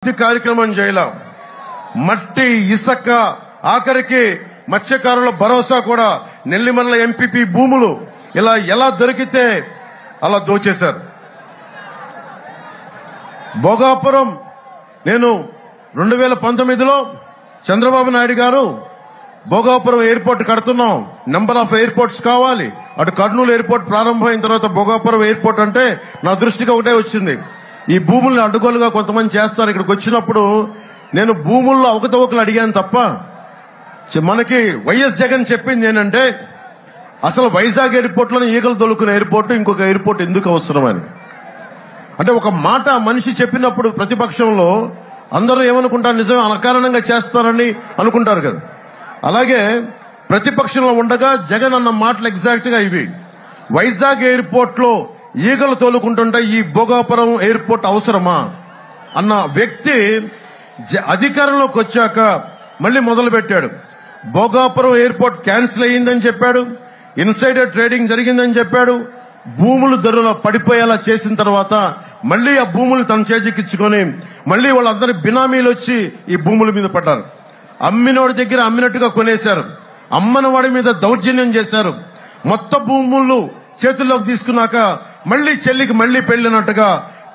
కార్యక్రమం చేయాల మట్టి ఇసుక ఆఖరికి మత్స్యకారుల భరోసా కూడా నెల్లిమర్ల ఎంపీపీ భూములు ఇలా ఎలా దొరికితే అలా దోచేశారు. భోగాపురం నేను 2019లో చంద్రబాబు నాయుడు గారు భోగాపురం ఎయిర్పోర్ట్ కడుతున్నాం, నెంబర్ ఆఫ్ ఎయిర్పోర్ట్స్ కావాలి, అటు కర్నూలు ఎయిర్పోర్ట్ ప్రారంభమైన తర్వాత భోగాపురం ఎయిర్పోర్ట్ అంటే నా దృష్టికి ఒకటే వచ్చింది, ఈ భూముల్ని అడ్డుగోలుగా కొంతమంది చేస్తారు. ఇక్కడికి వచ్చినప్పుడు నేను భూముల్లో అవకతవకలు అడిగాను తప్ప మనకి వైఎస్ జగన్ చెప్పింది ఏంటంటే అసలు వైజాగ్ ఎయిర్పోర్ట్ లోనే ఈగలు దొలుకునే ఎయిర్పోర్ట్ ఇంకొక ఎయిర్పోర్ట్ ఎందుకు అవసరమని. అంటే ఒక మాట మనిషి చెప్పినప్పుడు ప్రతిపక్షంలో అందరూ ఏమనుకుంటారు, నిజమే అకారణంగా చేస్తారని అనుకుంటారు కదా. అలాగే ప్రతిపక్షంలో ఉండగా జగన్ అన్న మాటలు ఎగ్జాక్ట్ గా ఇవి. వైజాగ్ ఎయిర్పోర్ట్ లో ఈగలు తోలుకుంటుంటే ఈ భోగాపురం ఎయిర్పోర్ట్ అవసరమా అన్న వ్యక్తి అధికారంలోకి వచ్చాక మళ్లీ మొదలు పెట్టాడు. భోగాపురం ఎయిర్పోర్ట్ క్యాన్సిల్ అయ్యిందని చెప్పాడు, ఇన్సైడర్ ట్రేడింగ్ జరిగిందని చెప్పాడు, భూములు ధరలో పడిపోయేలా చేసిన తర్వాత మళ్లీ ఆ భూములు తన చేజికిచ్చుకొని మళ్లీ వాళ్ళందరి బినామీలు వచ్చి ఈ భూముల మీద పడ్డారు. అమ్మినోడి దగ్గర అమ్మినట్టుగా కొనేశారు, అమ్మని వాడి మీద దౌర్జన్యం చేశారు. మొత్తం భూములు చేతుల్లోకి తీసుకున్నాక మళ్లీ చెల్లికి మళ్లీ పెళ్లినట్టుగా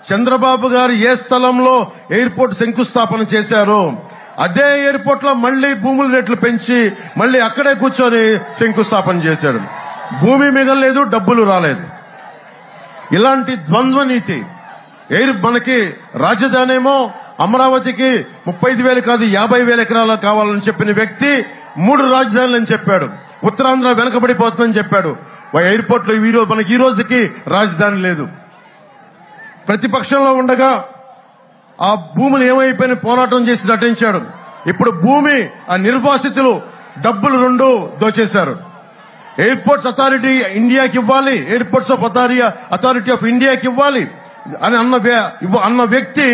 చంద్రబాబు గారు ఏ స్థలంలో ఎయిర్పోర్ట్ శంకుస్థాపన చేశారో అదే ఎయిర్పోర్ట్ లో మళ్లీ భూముల రేట్లు పెంచి మళ్లీ అక్కడే కూర్చొని శంకుస్థాపన చేశాడు. భూమి మిగలలేదు, డబ్బులు రాలేదు. ఇలాంటి ద్వంద్వ నీతి. మనకి రాజధానేమో అమరావతికి 35,000 కాదు 50,000 ఎకరాలు కావాలని చెప్పిన వ్యక్తి 3 రాజధానులని చెప్పాడు. ఉత్తరాంధ్ర వెనకబడిపోతుందని చెప్పాడు. ఎయిర్పోర్ట్ లో మనకి ఈ రోజుకి రాజధాని లేదు. ప్రతిపక్షంలో ఉండగా ఆ భూములు ఏమైపోయిన పోరాటం చేసి నటించాడు. ఇప్పుడు భూమి ఆ నిర్వాసితులు డబ్బులు 2 దోచేశారు. ఎయిర్పోర్ట్స్ అథారిటీ ఇండియాకి ఇవ్వాలి, ఎయిర్పోర్ట్స్ ఆఫ్ అథారిటీ ఆఫ్ ఇండియాకి ఇవ్వాలి అని అన్న వ్యక్తి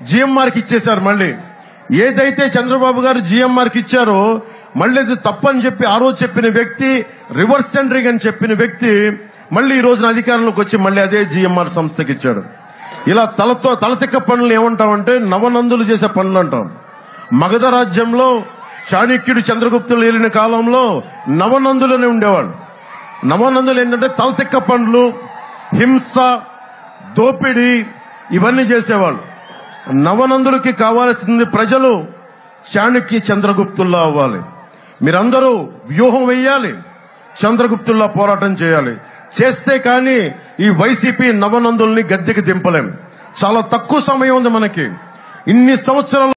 జిఎంఆర్కి ఇచ్చేశారు. మళ్లీ ఏదైతే చంద్రబాబు గారు జిఎంఆర్కి ఇచ్చారో మళ్లీ అది తప్పని చెప్పి ఆ రోజు చెప్పిన వ్యక్తి, రివర్స్ టెండరింగ్ అని చెప్పిన వ్యక్తి మళ్లీ ఈ రోజున అధికారంలోకి వచ్చి మళ్లీ అదే జిఎంఆర్ సంస్థకి ఇచ్చాడు. ఇలా తలతిక్క పనులు ఏమంటామంటే నవనందులు చేసే పనులు అంటాం. మగధ రాజ్యంలో చాణక్యుడు చంద్రగుప్తులు ఏలిన కాలంలో నవనందులనే ఉండేవాళ్ళు. నవనందులు ఏంటంటే తలతిక్క పనులు, హింస, దోపిడీ ఇవన్నీ చేసేవాళ్ళు. నవనందులకి కావాల్సింది ప్రజలు చాణక్య చంద్రగుప్తుల్లా అవ్వాలి. మీరందరూ వ్యూహం వేయాలి, చంద్రగుప్తుల్లా పోరాటం చేయాలి. చేస్తే కానీ ఈ వైసీపీ నవనందుల్ని గద్దెకి దింపలేం. చాలా తక్కువ సమయం ఉంది మనకి. ఇన్ని సంవత్సరాలు